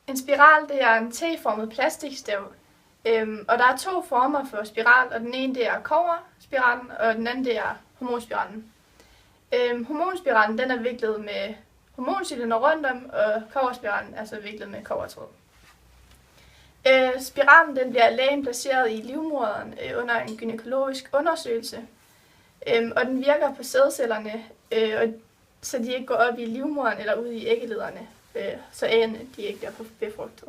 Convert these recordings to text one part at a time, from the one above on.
En spiral det er en T-formet plastikstav, og der er to former for spiral, og den ene det er kobberspiralen, og den anden det er hormonspiralen. Hormonspiralen den er viklet med hormoncylindre rundt om, og kobberspiralen er så viklet med kobbertråd. Spiralen den bliver af lægen placeret i livmoderen under en gynækologisk undersøgelse, og den virker på sædcellerne, så de ikke går op i livmoderen eller ud i æggelederne, så æggene de ikke bliver befrugtet.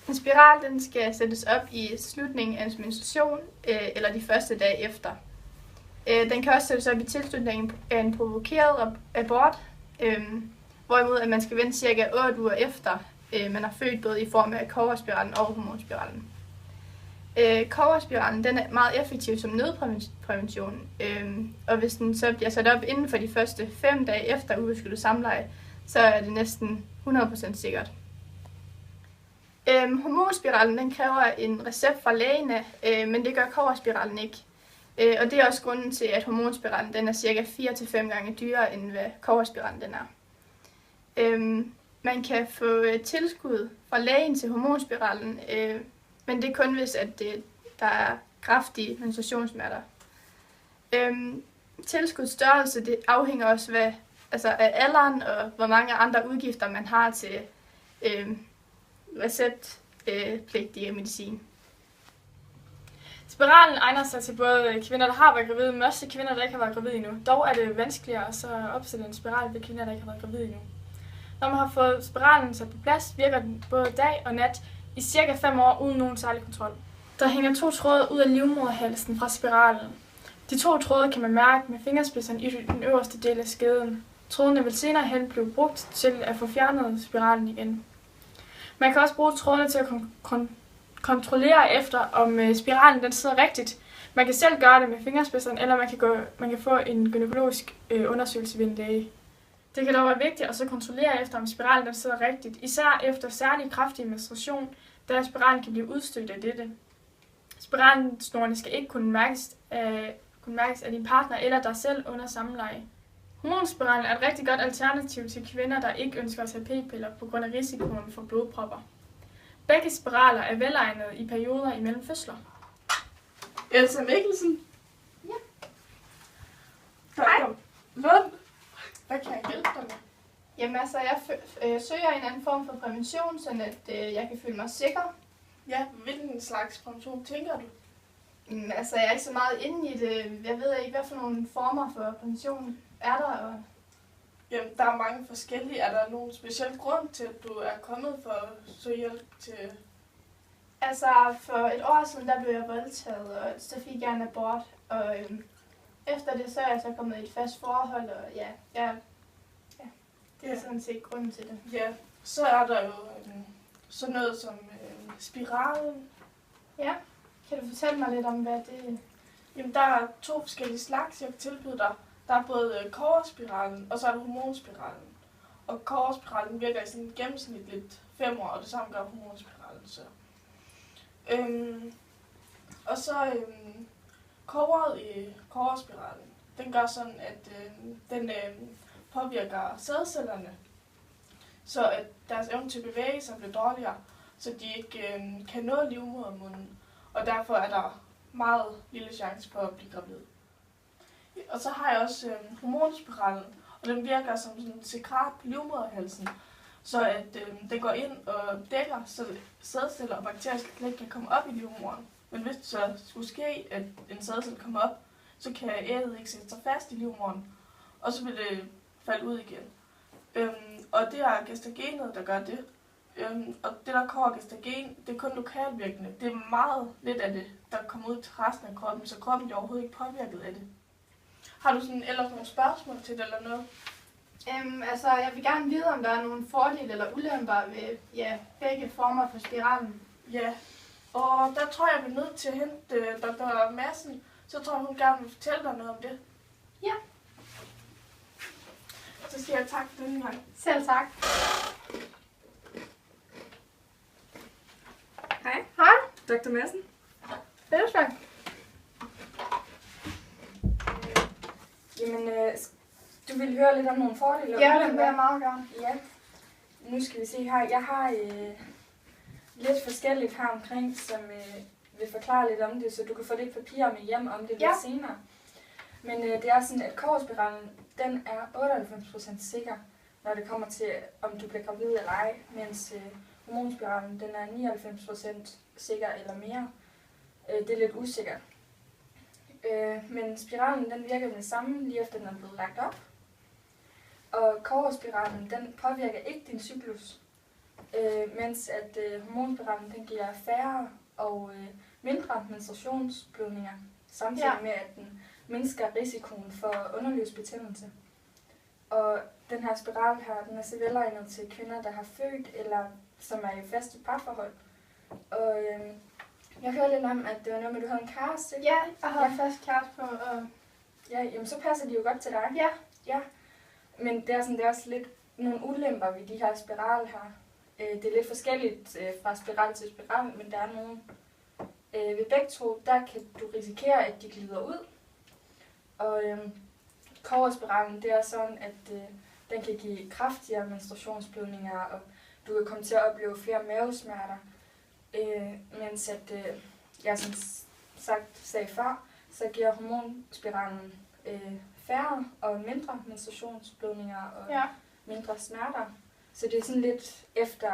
En spiral den skal sættes op i slutningen af en menstruation eller de første dage efter. Den kan også sættes op i tilslutningen af en provokeret abort, hvorimod at man skal vente ca. 8 uger efter man har født, både i form af kobberspiralen og hormonspiralen. Kobberspiralen den er meget effektiv som nødprævention, og hvis den så bliver sat op inden for de første 5 dage efter ubeskyttet samleje, så er det næsten 100% sikkert. Hormonspiralen den kræver en recept fra lægen, men det gør kobberspiralen ikke. Og det er også grunden til, at hormonspiralen den er cirka 4-5 gange dyrere, end hvad kobberspiralen den er. Man kan få tilskud fra lægen til hormonspiralen, men det er kun hvis, at der er kraftige menstruationssmerter. Tilskudsstørrelse det afhænger også af alderen og hvor mange andre udgifter man har til receptpligtige medicin. Spiralen egner sig til både kvinder, der har været gravide, men også til kvinder, der ikke har været gravide endnu. Dog er det vanskeligere at så opsætte en spiral ved kvinder, der ikke har været gravide endnu. Når man har fået spiralen sat på plads, virker den både dag og nat i cirka 5 år uden nogen særlig kontrol. Der hænger 2 tråde ud af livmoderhalsen fra spiralen. De 2 tråde kan man mærke med fingerspidserne i den øverste del af skeden. Trådene vil senere hen blive brugt til at få fjernet spiralen igen. Man kan også bruge trådene til at kontrollere efter, om spiralen den sidder rigtigt. Man kan selv gøre det med fingerspidserne, eller man kan få en gynækologisk undersøgelse ved en læge. Det kan dog være vigtigt at så kontrollere efter, om spiralen den sidder rigtigt, især efter særlig kraftig menstruation, da spiralen kan blive udstødt af dette. Spiralsnorene skal ikke kunne mærkes af din partner eller dig selv under samleje. Hormonspiralen er et rigtig godt alternativ til kvinder, der ikke ønsker at tage p-piller på grund af risikoen for blodpropper. Begge spiraler er velegnede i perioder imellem fødsler. Elsa Mikkelsen? Ja. Hej. Lund? Hvad kan jeg hjælpe dig med? Jamen altså, jeg søger en anden form for prævention, så at jeg kan føle mig sikker. Ja, hvilken slags prævention tænker du? Altså, jeg er ikke så meget inde i det. Jeg ved ikke, hvad for nogle former for prævention er der. Og Jamen, der er mange forskellige. Er der nogen speciel grund til, at du er kommet for at søge hjælp til? Altså, for et år siden, der blev jeg voldtaget, og så fik jeg en abort. Og efter det, så er jeg så kommet i et fast forhold, og det er sådan set grunden til det. Ja, så er der jo sådan noget som spiralen. Ja, kan du fortælle mig lidt om, hvad det er? Jamen, der er 2 forskellige slags, jeg kan tilbyde dig. Der er både kobberspiralen, og så er der hormonspiralen. Og kobberspiralen virker i sådan gennemsnitligt 5 år, og det samme gør hormonspiralen så. Og så kobberet i kobberspiralen, den gør sådan, at den påvirker sædcellerne, så at deres evne til at bevæge sig bliver dårligere, så de ikke kan nå livmodermunden, og derfor er der meget lille chance for at blive gravid. Og så har jeg også hormonspiralen, og den virker som sådan en sekret på livmoderhalsen, så at den går ind og dækker, så sædceller og bakterier slet ikke kan komme op i livmoderen. Men hvis det så skulle ske, at en sædcelle kommer op, så kan ægget ikke sætte sig fast i livmoderen, og så vil det falde ud igen. Og det er gestagenet, der gør det. Og det, der kommer gestagen, det er kun lokalvirkende. Det er meget lidt af det, der kommer ud til resten af kroppen, så kroppen bliver overhovedet ikke påvirket af det. Har du sådan ellers nogle spørgsmål til det eller noget? Altså, jeg vil gerne vide, om der er nogle fordele eller ulemper ved begge former for spiralen. Ja, og der tror jeg, vi er nødt til at hente Dr. Madsen. Så tror jeg, hun gerne vil fortælle dig noget om det. Ja. Så siger jeg tak for denne gang. Selv tak. Hej. Hej. Dr. Madsen. Velkommen. Jamen, du vil høre lidt om nogle fordele og Ja, det ulemper. vil jeg meget gerne. Ja. Nu skal vi se her. Jeg har lidt forskelligt her omkring, som vil forklare lidt om det, så du kan få lidt papirer med hjem om det lidt senere. Men det er sådan, at kobberspiralen, den er 98% sikker, når det kommer til, om du bliver gravid eller ej, mens hormonspiralen, den er 99% sikker eller mere. Det er lidt usikkert. Men spiralen, den virker med det samme, lige efter den er blevet lagt op. Og kobberspiralen, den påvirker ikke din cyklus, mens at hormonspiralen, den giver færre og mindre menstruationsblødninger, samtidig med, at den mindsker risikoen for underlivsbetændelse. Og den her spiral her, den er så velegnet til kvinder, der har født, eller som er i faste parforhold. Og jeg hørte lidt om, at det var noget med, at du havde en kæreste. Ja, jeg har fast kæreste på. Og... Ja, jamen så passer de jo godt til dig. Ja. Men det er også lidt nogle ulemper ved de her spiral her. Det er lidt forskelligt fra spiral til spiral, men der er nogle. Ved begge to, der kan du risikere, at de glider ud. Og kobberspiralen, det er sådan, at den kan give kraftigere menstruationsblødninger, og du kan komme til at opleve flere mavesmerter. Mens at, jeg som sagde før, så giver hormonspiralen færre og mindre menstruationsblødninger og mindre smerter. Så det er sådan lidt efter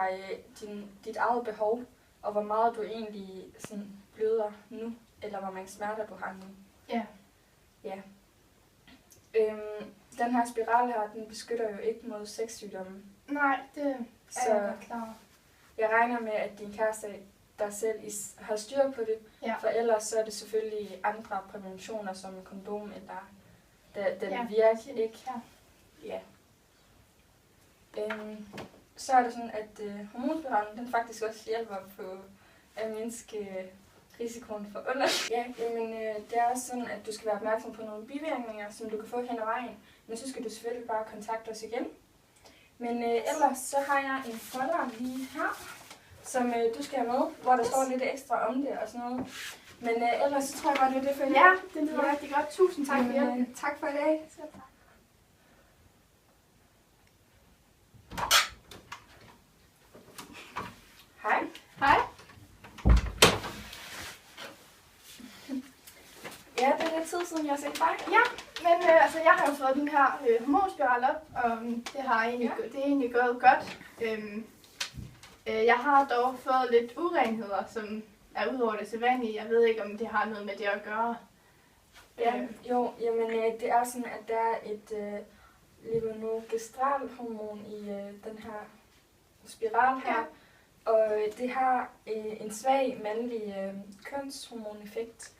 dit eget behov, og hvor meget du egentlig sådan bløder nu, eller hvor mange smerter du har nu. Ja. Den her spiral her, den beskytter jo ikke mod sexsygdomme. Nej, det er jeg godt klar over. Jeg regner med, at din kæreste der selv har styr på det, for ellers så er det selvfølgelig andre præventioner som kondom eller den virker ikke. Ja. Så er det sådan, at hormonspiralen den faktisk også hjælper på at mindske risikoen for det er også sådan, at du skal være opmærksom på nogle bivirkninger, som du kan få hen ad vejen. Men så skal du selvfølgelig bare kontakte os igen. Men ellers så har jeg en folder lige her, som du skal have med, hvor der står lidt ekstra om det og sådan noget. Men ellers så tror jeg bare, det er det for i dag. Ja, det lyder rigtig godt. Tusind tak for hjælpen. Tak for i dag. Selv tak. Hej. Hej. Ja, det er lidt tid siden, jeg har set dig. Ja, men jeg har jo fået den her hormonspiral op, og det er egentlig gået godt. Jeg har dog fået lidt urenheder, som er ud over det sædvanlige. Jeg ved ikke, om det har noget med det at gøre. Det er sådan, at der er et levonorgestralhormon i den her spiral her. Og det har en svag mandlig kønshormoneffekt.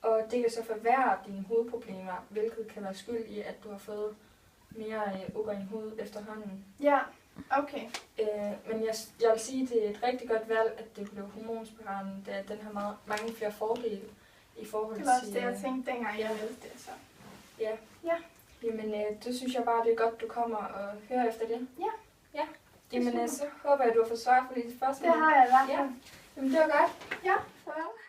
Og det kan så forværre dine hovedproblemer, hvilket kan være skyld i, at du har fået mere uren hud efterhånden. Ja, okay. Men jeg vil sige, at det er et rigtig godt valg, at det blev hormonspiralen, da den har mange flere fordele i forhold til... Det var også det, jeg tænkte, dengang jeg valgte det. Så. Ja. Jamen, det synes jeg bare, det er godt, du kommer og hører efter det. Ja. Jamen, så håber jeg, at du har fået svar på dit spørgsmål. Det har jeg i hvert fald. Jamen, det var godt. Ja, farvel.